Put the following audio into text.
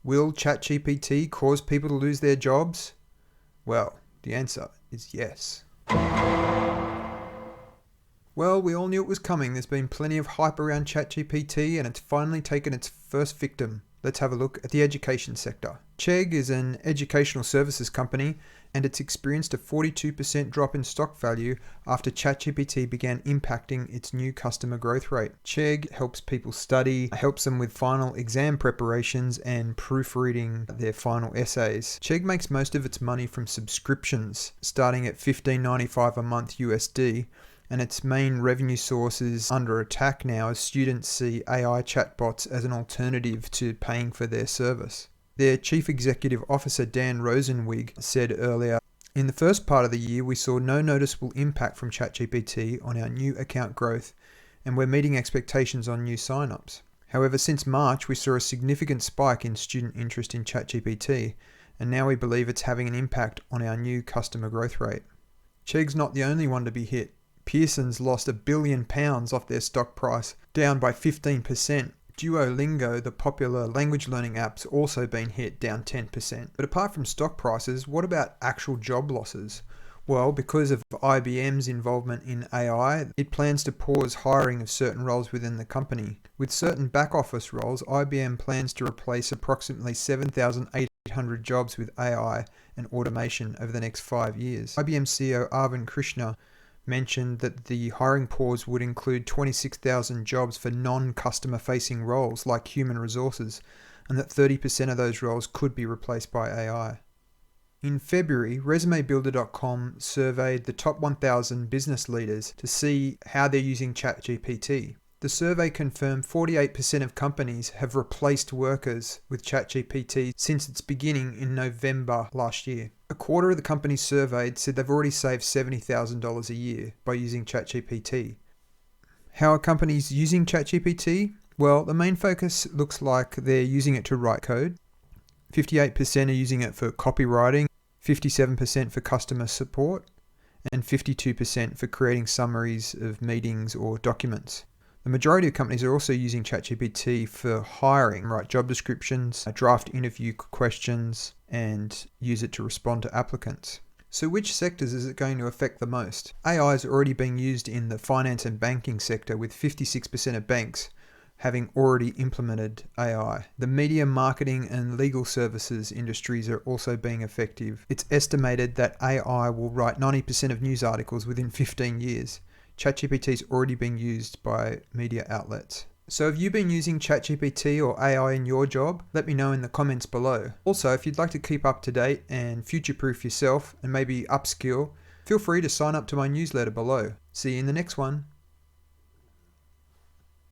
Will ChatGPT cause people to lose their jobs? Well, the answer is yes. Well, we all knew it was coming. There's been plenty of hype around ChatGPT and it's finally taken its first victim. Let's have a look at the education sector. Chegg is an educational services company and it's experienced a 42% drop in stock value after ChatGPT began impacting its new customer growth rate. Chegg helps people study, helps them with final exam preparations and proofreading their final essays. Chegg makes most of its money from subscriptions, starting at $15.95 a month USD, and its main revenue source is under attack now as students see AI chatbots as an alternative to paying for their service. Their Chief Executive Officer Dan Rosenwig said earlier, "In the first part of the year, we saw no noticeable impact from ChatGPT on our new account growth, and we're meeting expectations on new signups. However, since March, we saw a significant spike in student interest in ChatGPT, and now we believe it's having an impact on our new customer growth rate." Chegg's not the only one to be hit. Pearson's lost £1 billion off their stock price, down by 15%. Duolingo, the popular language learning app's also been hit, down 10%. But apart from stock prices, what about actual job losses? Well, because of IBM's involvement in AI, it plans to pause hiring of certain roles within the company. With certain back office roles, IBM plans to replace approximately 7,800 jobs with AI and automation over the next 5 years. IBM CEO Arvind Krishna mentioned that the hiring pause would include 26,000 jobs for non-customer facing roles like human resources, and that 30% of those roles could be replaced by AI. In February, ResumeBuilder.com surveyed the top 1,000 business leaders to see how they're using ChatGPT. The survey confirmed 48% of companies have replaced workers with ChatGPT since its beginning in November last year. A quarter of the companies surveyed said they've already saved $70,000 a year by using ChatGPT. How are companies using ChatGPT? Well, the main focus looks like they're using it to write code. 58% are using it for copywriting, 57% for customer support, and 52% for creating summaries of meetings or documents. The majority of companies are also using ChatGPT for hiring, write job descriptions, draft interview questions, and use it to respond to applicants. So which sectors is it going to affect the most? AI is already being used in the finance and banking sector, with 56% of banks having already implemented AI. The media, marketing, and legal services industries are also being effective. It's estimated that AI will write 90% of news articles within 15 years. ChatGPT is already being used by media outlets. So have you been using ChatGPT or AI in your job? Let me know in the comments below. Also, if you'd like to keep up to date and future-proof yourself and maybe upskill, feel free to sign up to my newsletter below. See you in the next one.